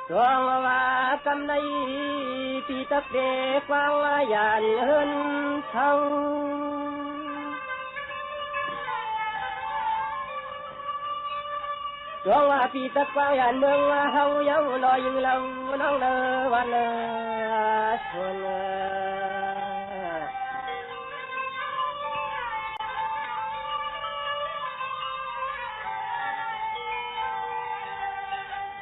ดวงว่ากำในปีตะเกกวางยานเฮินเท่าดวงว่าปีตะกวางยานเมืองเฮาเย้าลอยยิงเราน้องเลอวันเลอชน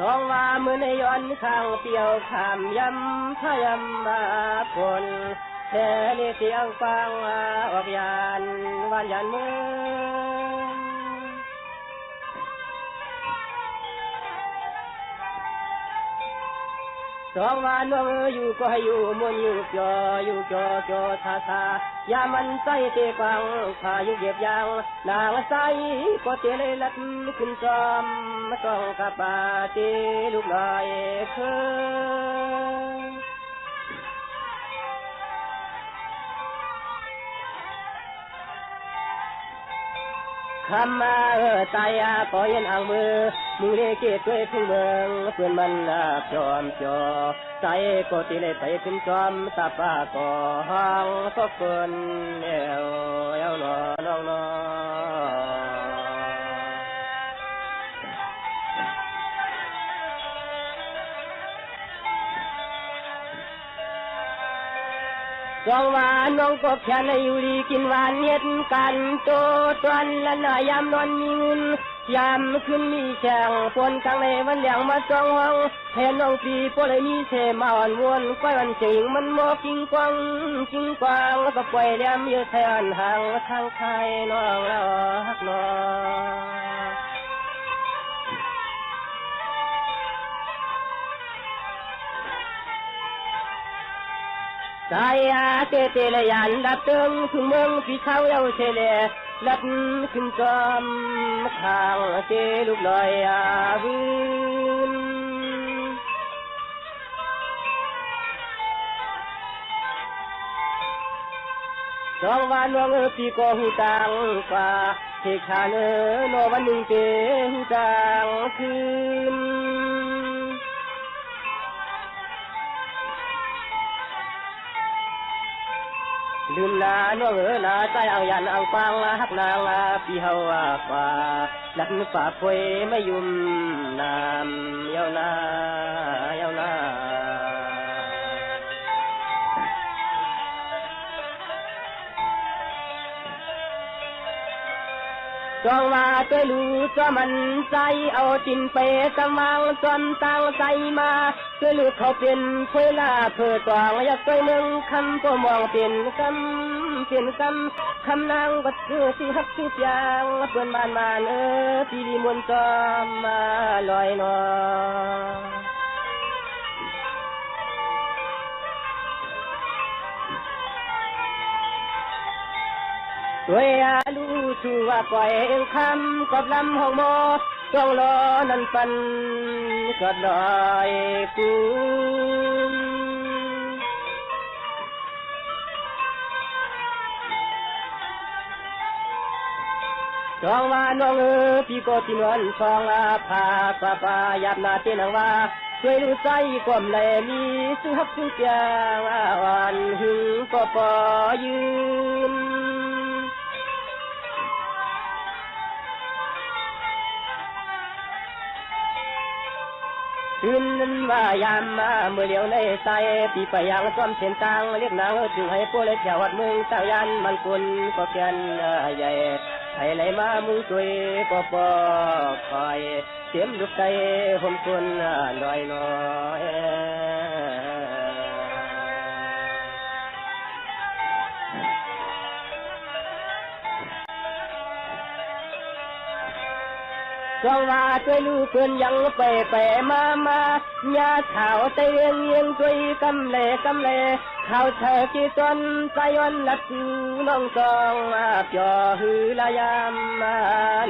สองว่ามือในย้อนข้างเปียวขามยำพยำมาคนแท่เลี้ยเสียงฟังออกยานวันยานเมืองสองว่าน้องอยู่ก็ให้อยู่มุนอยู่จออยู่จอจอทาทายามันใส่เตะฟังพายุเหยียบยางนางใส่ก็เตะเลยลัดขึ้นจอมต้องกับปาตีลูกลอยคืนคำมาตายก็ยันอ่างมือมึงเลี้ยเกตด้วยทุ่งเมืองเพื่อนมันจอมจอใจก็ตีเลยไปขึ้นจอมตาป้าก็ห้องก็เกินเอวน้องน้องสองว่าน้องก็แค่ในอยู่ดีกินหวานเย็ดกันโตตวนละหน่อยยามนอนมีเงินยามขึ้นมีแข่งฝนกลางในวันเหลียงมาจ้องห้องแทนน้องปีพวกเลยมีเทมาอ่อนวนก้อยวันเจิงมันมอกิ้งกวางแล้วก็ปล่อยเลี้ยมเยอะแทนห่างทางไทยน้องแล้วฮักน้องใจเตะเลยยันดับเติงถึงเมืองพี่เขาเย้าเชลลัดขึ้นจอมข้างเจลูกลอยวินสองวันน้องพี่ก็หูตังกว่าเทขานโนวันหนึ่งเจหูตังคืนลืมนาน้องนาใจเอายันเอาฟังฮักนางพี่เฮาว่าหลักฝ่าพวยไม่ยุ่มน้ำเย้านาจองว่าตัวรู้ตัวมันใจเอาจินไปกำวังจนตั้งใจมาตัวรู้เขาเป็นเพื่อลาเพื่อตวงอยากไปเมืองคำก็มองเป็นคำนางก็คือที่ฮักที่ยางเพื่อนบ้านมาพี่ดีมนจอมมาลอยนอด้วยลูชูว่าปล่อยคำกับลำห้องโมต้องรอนั่นปันก็ลอยกูจองว่าน้องพี่ก็ที่นวลฟองพาป้ายับนาเตนังว่าช่วยรู้ใจความแลมีสุขสุขยางอ่อนหึงก็ปอยืนคืนนั้นว่ายามมาเมื่อเดียวในใจปีไปยังซ้อมเส้นทางเรียกนางจึงให้พวกเล็กแถววัดเมืองเต้ายันมันกุนก็เพียนใหญ่ให้ไหลมามุงตุยก็ปอคอยเสียมลูกใจผมคนลอยน้อยก็ว่าตัวลูกเพื่อนยังไปมาญาขาวเตียงเงียงตัวกำเล่ข้าวเธอกี่ตนใจวันลัดน้องจองจ่อหือลายาม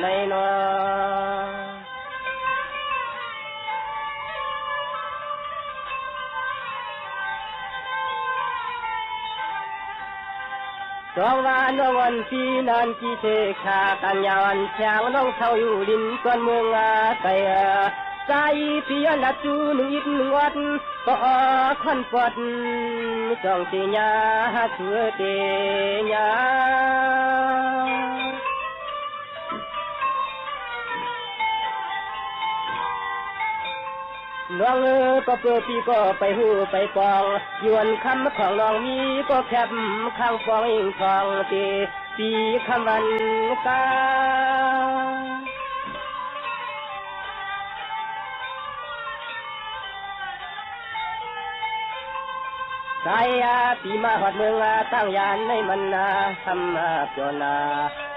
ในนอสองวันน้องวันปีนันกี่เทขากันยาวันช้างน้องเท่าอยู่ดินก้อนเมืองไก่ ใจปียละจูหนึ่งอิดหนึ่งวัดก็คอนปอดจองตีญาชัวเตีญาน้องก็เปิดปีก็ไปหูไปปองยวนคำของน้องมีก็แคบข้างฟองอิงทองตีปีคำวันกาสายปีมาหอดเมืองตั้งยานในมันนาทำมาจนา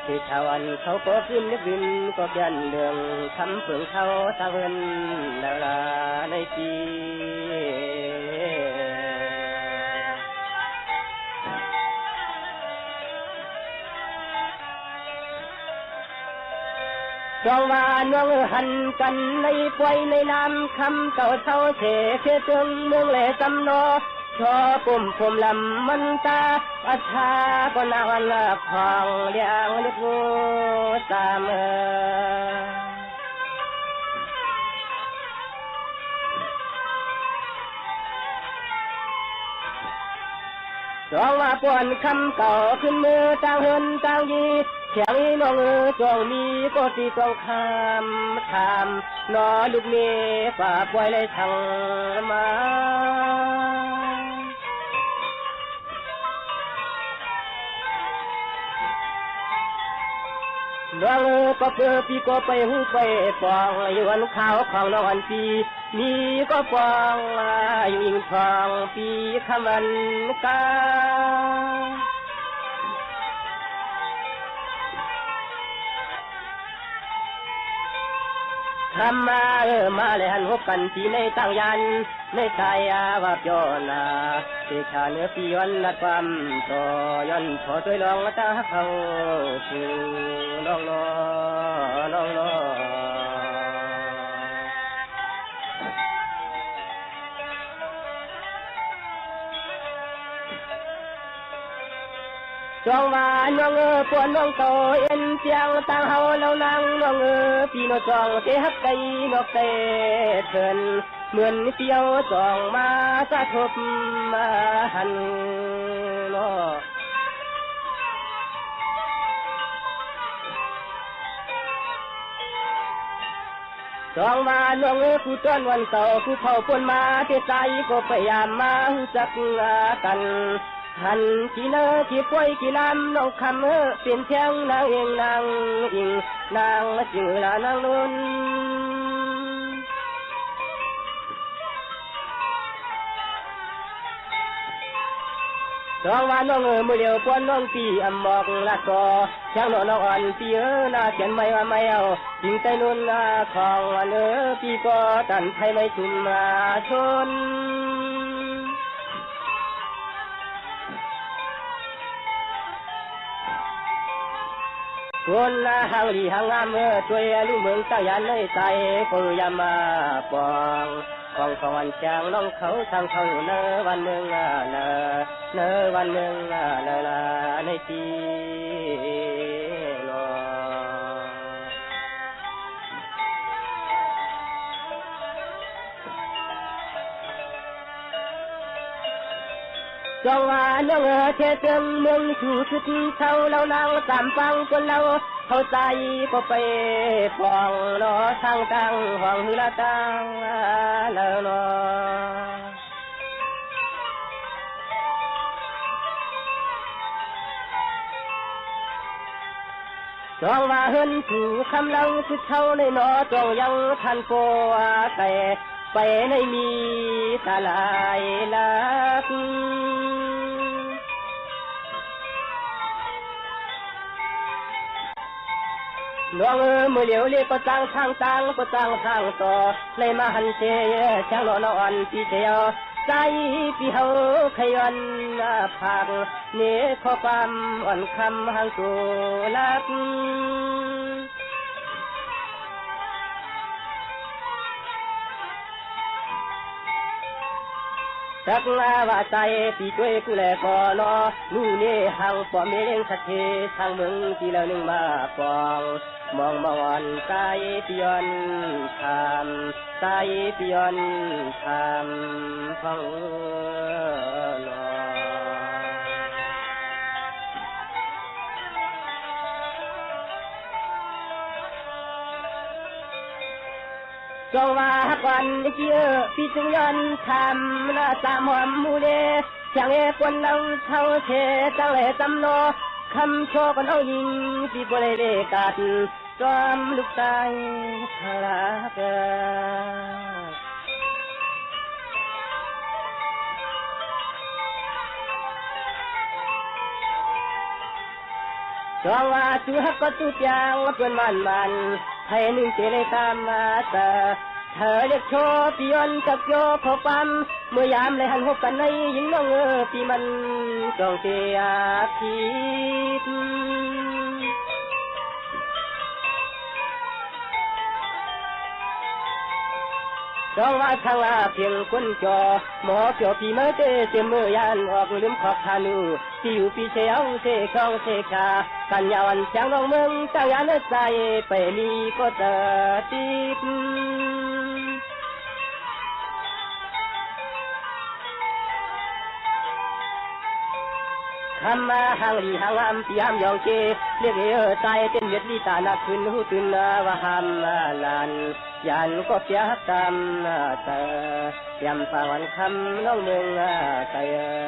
ที่ชาวอันเขาก็ขึ้นนึกบินก็ยันเดืองคำเพิ่งเขาตะเวนแล้วลาในปีจองว่าน้องหันกันในป่วยในน้ำคำเก่าเท่าเฉเชตึงเมืองแหล่จำนอชอปุ่มผมลำมันตาอัชาก็นาวันละพองเลี้ยงเล็กงูตามจองว่าป่วนคำเก่าขึ้นมือต่างเฮินต่างยีเขียงน้องจองมีก็ตีต้องคำถามนอลูกเมีฝ่าป่วยเลยทางมาน้องก็เปิดปีก็ไปหูไปปองอยู่วันขาวของน้องอันปีมีก็ปองอยู่อิงทองปีคำวันกาทำมามาเลยหันหกกันที่ในตั้งยันในใจว่าโยนาเสียชาเนื้อปีวันนัดความต่อย้อนพอตัวลองตาเขาถึงน้องน้องจองว่าน้องปวนน้องโตเอ็นเจียงตั้งเฮาเรานั่งน้องพี่น้องจองเตะฮักไก่นกเตะเถินเหมือนเปียวจองมาสะทบมาหันโลจองว่าน้องผู้ต้นวันเสาร์ผู้เผาปนมาเตะใจก็พยายามมาจักกันหันกี่เนอกี่ป่วยกี่ลำน้องคำเปลี่ยนเชียงนางเองนางอิงนางจือละนางนุ่นจองว่าน้องมือเดียวปวนน้องปีอำบอกละกอช่างน้องอ่อนปีน่าเขียนไม่ว่าไม่เอาจิงใจนุ่นของปีก็ตันไทยไม่ชุมมาชนคนหางดีหางงามช่วยลูกเมืองตั้งยันในใจก็ยามาปองของของวันจางน้องเขาทางเขาเนอวันเมืองเนอวันเมืองลาในปีจองว่าน้องเทเติมเมืองสู่สุดเท่าเรานางตามฟังคนเราเข้าใจก็ไปฟองรอทางตังห้องละตังแล้วนอจองว่าเฮินสู่คำเราสุดเท่าในนอจองยังทันโปแต่ไปในมีตาลายลักน้องมือเหลียวเรียกก็จ้างทางต่างก็จ้างทางต่อเลยมาหันเจช่างนอนพี่เจียวใจพี่เฮาขยันผักเนื้อข้อความอ่อนคำหางตัวลัก สักนาว่าใจปีช่วยกูแลก่อนอนู่นี่หังปอมเลี้ยงสักเททางมึงทีละหนึ่งมาปองมองมอนใจปิยอนทำใจปิยอนทำฟังนอจงว่าวันเกี่ยวพี่จึงยันทำนาตามหอมมูเลจังเอปนเอาเท่าเทจังเลจำโนคำโชกันเอายิงพี่บริเลกัดจอมลูกตายทลาเกจงว่าจูฮักก็จูจางเพื่อนมันให้หนึ่งเจเลตามมาเตอเธอเรียกโชปียนจับโยขอปั๊มเมื่อยามเลยหันหกกันในยิงน้องปีมันจองเตียพีดจองว่าทางลาเพียงคนจอหมอเกี่ยวปีเมื่อเจเมื่อยานออกลืมขอบทานูที่อยู่ปีเชียวเชคองเชคาสัญญาวันเชียงน้องเมืองตั้งยานใจไปมีก็เตอติดคำมาหางลีหางอัมปีหามยองเจเรียกใจเต็มเวียดลีตานักขึ้นหูตื่นว่าหามลานยันก็เสียตามเตอเตรียมฟังวันคำน้องเมืองเตอ